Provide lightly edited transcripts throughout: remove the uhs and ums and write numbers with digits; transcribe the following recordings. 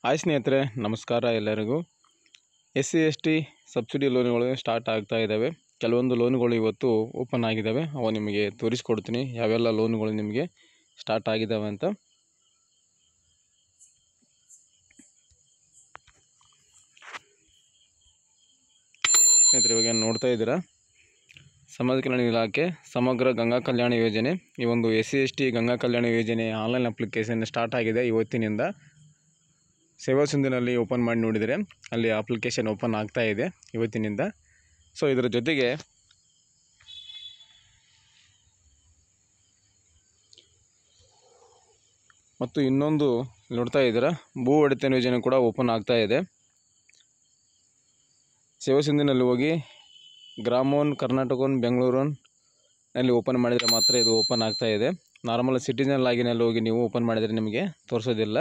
Hi ಸ್ನೇಹಿತರೆ, ನಮಸ್ಕಾರ ಎಲ್ಲರಿಗೂ. SC/ST ಸಬ್ಸಿಡಿ ಲೋನ್ಗಳು ಸ್ಟಾರ್ಟ್ ಆಗ್ತಾ ಇದ್ದಾವೆ. ಕೆಲವೊಂದು ಲೋನ್ಗಳು ಇವತ್ತು ಓಪನ್ ಆಗಿದ್ದಾವೆ. ಅವು ನಿಮಗೆ ತೋರಿಸ್ಕೊಡ್ತೀನಿ ಯಾವೆಲ್ಲ ಲೋನ್ಗಳು ನಿಮಗೆ ಸ್ಟಾರ್ಟ್ ಆಗಿದ್ದಾವೆ ಅಂತ. ಸ್ನೇಹಿತರೆ, ಇವಾಗ ನೋಡ್ತಾ ಇದ್ದೀರಾ, ಸಮಾಜ ಕಲ್ಯಾಣ ಇಲಾಖೆ ಸಮಗ್ರ ಗಂಗಾ ಕಲ್ಯಾಣ ಯೋಜನೆ. ಈ ಒಂದು SC/ST ಗಂಗಾ ಕಲ್ಯಾಣ ಯೋಜನೆ ಆನ್ಲೈನ್ ಅಪ್ಲಿಕೇಶನ್ ಸ್ಟಾರ್ಟ್ ಆಗಿದೆ ಇವತ್ತಿನಿಂದ. ಸೇವಾ ಸಿಂಧುನಲ್ಲಿ ಓಪನ್ ಮಾಡಿ ನೋಡಿದರೆ ಅಲ್ಲಿ ಅಪ್ಲಿಕೇಶನ್ ಓಪನ್ ಆಗ್ತಾ ಇದೆ ಇವತ್ತಿನಿಂದ. ಸೊ ಇದರ ಜೊತೆಗೆ ಮತ್ತು ಇನ್ನೊಂದು ನೋಡ್ತಾ ಇದ್ದೀರಾ, ಭೂ ಒಡೆತನ ಯೋಜನೆ ಕೂಡ ಓಪನ್ ಆಗ್ತಾ ಇದೆ. ಸೇವಾ ಸಿಂಧುನಲ್ಲಿ ಹೋಗಿ ಗ್ರಾಮೋನ್, ಕರ್ನಾಟಕೋನ್, ಬೆಂಗಳೂರಿನಲ್ಲಿ ಓಪನ್ ಮಾಡಿದರೆ ಮಾತ್ರ ಇದು ಓಪನ್ ಆಗ್ತಾ ಇದೆ. ನಾರ್ಮಲ್ ಸಿಟಿಜನ್ ಲಾಗಿನಲ್ಲಿ ಹೋಗಿ ನೀವು ಓಪನ್ ಮಾಡಿದರೆ ನಿಮಗೆ ತೋರಿಸೋದಿಲ್ಲ.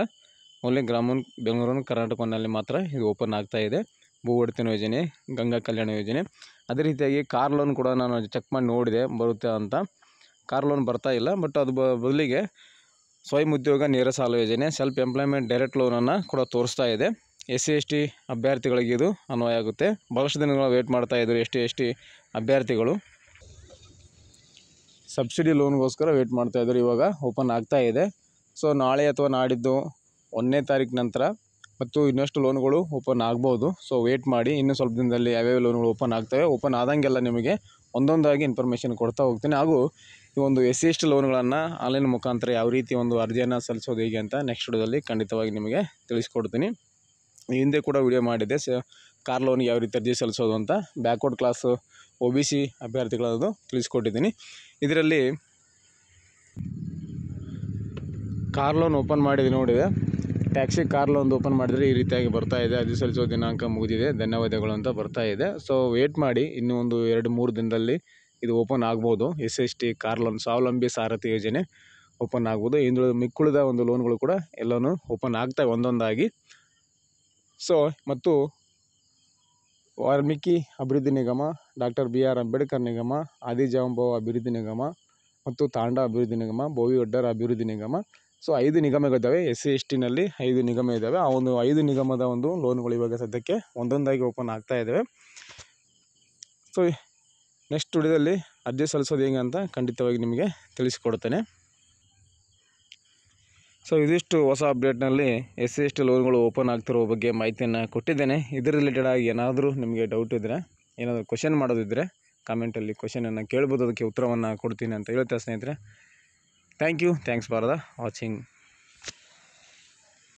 ಓನ್ಲಿ ಗ್ರಾಮೋನ್, ಬೆಂಗಳೂರು, ಕರ್ನಾಟಕನಲ್ಲಿ ಮಾತ್ರ ಇದು ಓಪನ್ ಆಗ್ತಾ ಇದೆ. ಭೂ ಒಡೆತನ ಯೋಜನೆ, ಗಂಗಾ ಕಲ್ಯಾಣ ಯೋಜನೆ. ಅದೇ ರೀತಿಯಾಗಿ ಕಾರ್ ಲೋನ್ ಕೂಡ ನಾನು ಚೆಕ್ ಮಾಡಿ ನೋಡಿದೆ ಬರುತ್ತೆ ಅಂತ. ಕಾರ್ ಲೋನ್ ಬರ್ತಾ ಇಲ್ಲ, ಬಟ್ ಅದು ಬದಲಿಗೆ ಸ್ವಯಂ ಉದ್ಯೋಗ ನೇರ ಸಾಲ ಯೋಜನೆ, ಸೆಲ್ಫ್ ಎಂಪ್ಲಾಯ್ಮೆಂಟ್ ಡೈರೆಕ್ಟ್ ಲೋನನ್ನು ಕೂಡ ತೋರಿಸ್ತಾ ಇದೆ. SC/ST ಅಭ್ಯರ್ಥಿಗಳಿಗೆ ಇದು ಅನ್ವಯ ಆಗುತ್ತೆ. ಭಾಳಷ್ಟು ದಿನಗಳು ವೇಟ್ ಮಾಡ್ತಾ ಇದ್ದರು ST ಅಭ್ಯರ್ಥಿಗಳು. ಸಬ್ಸಿಡಿ ಲೋನ್ಗೋಸ್ಕರ ವೇಟ್ ಮಾಡ್ತಾ ಇದ್ದರು. ಇವಾಗ ಓಪನ್ ಆಗ್ತಾ ಇದೆ. ಸೊ ನಾಳೆ ಅಥವಾ ನಾಡಿದ್ದು 1ನೇ ತಾರೀಕು ನಂತರ ಮತ್ತು ಇನ್ನಷ್ಟು ಲೋನ್ಗಳು ಓಪನ್ ಆಗ್ಬೋದು. ಸೊ ವೇಟ್ ಮಾಡಿ, ಇನ್ನೂ ಸ್ವಲ್ಪ ದಿನದಲ್ಲಿ ಯಾವ್ಯಾವ ಲೋನ್ಗಳು ಓಪನ್ ಆಗ್ತವೆ. ಓಪನ್ ಆದಂಗೆಲ್ಲ ನಿಮಗೆ ಒಂದೊಂದಾಗಿ ಇನ್ಫಾರ್ಮೇಷನ್ ಕೊಡ್ತಾ ಹೋಗ್ತೀನಿ. ಹಾಗೂ ಈ ಒಂದು SC/ST ಲೋನ್ಗಳನ್ನು ಆನ್ಲೈನ್ ಮುಖಾಂತರ ಯಾವ ರೀತಿ ಒಂದು ಅರ್ಜಿಯನ್ನು ಸಲ್ಲಿಸೋದು ಹೇಗೆ ಅಂತ ನೆಕ್ಸ್ಟ್ ವಿಡಿಯೋದಲ್ಲಿ ಖಂಡಿತವಾಗಿ ನಿಮಗೆ ತಿಳಿಸ್ಕೊಡ್ತೀನಿ. ಹಿಂದೆ ಕೂಡ ವಿಡಿಯೋ ಮಾಡಿದ್ದೆ ಕಾರ್ ಲೋನ್ಗೆ ಯಾವ ರೀತಿ ಅರ್ಜಿ ಸಲ್ಲಿಸೋದು ಅಂತ. Backward class OBC ಅಭ್ಯರ್ಥಿಗಳದ್ದು ತಿಳಿಸ್ಕೊಟ್ಟಿದ್ದೀನಿ. ಇದರಲ್ಲಿ ಕಾರ್ ಲೋನ್ ಓಪನ್ ಮಾಡಿದೆ ನೋಡಿದೆ. ಟ್ಯಾಕ್ಸಿ ಕಾರ್ ಲೋನ್ ಓಪನ್ ಮಾಡಿದರೆ ಈ ರೀತಿಯಾಗಿ ಬರ್ತಾ ಇದೆ. ಅರ್ಜಿ ಸಲ್ಲಿಸೋ ದಿನಾಂಕ ಮುಗಿದಿದೆ, ಧನ್ಯವಾದಗಳು ಅಂತ ಬರ್ತಾ ಇದೆ. ಸೊ ವೇಟ್ ಮಾಡಿ, ಇನ್ನೂ ಒಂದು 2-3 ದಿನದಲ್ಲಿ ಇದು ಓಪನ್ ಆಗ್ಬೋದು. SC/ST ಕಾರ್ ಲೋನ್ ಸ್ವಾವಲಂಬಿ ಸಾರಥಿ ಯೋಜನೆ ಓಪನ್ ಆಗ್ಬೋದು. ಮಿಕ್ಕುಳಿದ ಒಂದು ಲೋನ್ಗಳು ಕೂಡ ಎಲ್ಲನೂ ಓಪನ್ ಆಗ್ತವೆ ಒಂದೊಂದಾಗಿ. ಸೊ ಮತ್ತು ವಾಲ್ಮೀಕಿ ಅಭಿವೃದ್ಧಿ ನಿಗಮ, ಡಾಕ್ಟರ್ BR ಅಂಬೇಡ್ಕರ್ ನಿಗಮ, ಆದಿಜಾಂಬವ ಅಭಿವೃದ್ಧಿ ನಿಗಮ ಮತ್ತು ತಾಂಡಾ ಅಭಿವೃದ್ಧಿ ನಿಗಮ, ಬೋವಿ ಒಡ್ಡರ ಅಭಿವೃದ್ಧಿ ನಿಗಮ. ಸೊ 5 ನಿಗಮಗಳಿದ್ದಾವೆ. SC/STನಲ್ಲಿ 5 ನಿಗಮ ಇದ್ದಾವೆ. ಆ ಒಂದು 5 ನಿಗಮದ ಒಂದು ಲೋನ್ಗಳು ಇವಾಗ ಸದ್ಯಕ್ಕೆ ಒಂದೊಂದಾಗಿ ಓಪನ್ ಆಗ್ತಾ ಇದ್ದಾವೆ. ಸೊ ನೆಕ್ಸ್ಟ್ ವಿಡಿಯೋದಲ್ಲಿ ಅರ್ಜಿ ಸಲ್ಲಿಸೋದು ಹೇಗೆ ಅಂತ ಖಂಡಿತವಾಗಿ ನಿಮಗೆ ತಿಳಿಸ್ಕೊಡ್ತೇನೆ. ಸೊ ಇದಿಷ್ಟು ಹೊಸ ಅಪ್ಡೇಟ್ನಲ್ಲಿ SC/ST ಲೋನ್ಗಳು ಓಪನ್ ಆಗ್ತಿರೋ ಬಗ್ಗೆ ಮಾಹಿತಿಯನ್ನು ಕೊಟ್ಟಿದ್ದೇನೆ. ಇದರ ರಿಲೇಟೆಡ್ ಆಗಿ ಏನಾದರೂ ನಿಮಗೆ ಡೌಟ್ ಇದ್ದರೆ, ಏನಾದರೂ ಕ್ವಶನ್ ಮಾಡೋದಿದ್ದರೆ ಕಾಮೆಂಟಲ್ಲಿ ಕ್ವಶನನ್ನು ಕೇಳ್ಬೋದು. ಅದಕ್ಕೆ ಉತ್ತರವನ್ನು ಕೊಡ್ತೀನಿ ಅಂತ ಹೇಳ್ತಾ ಸ್ನೇಹಿತರೆ, ಥ್ಯಾಂಕ್ಸ್ ಫಾರ್ ದ ವಾಚಿಂಗ್.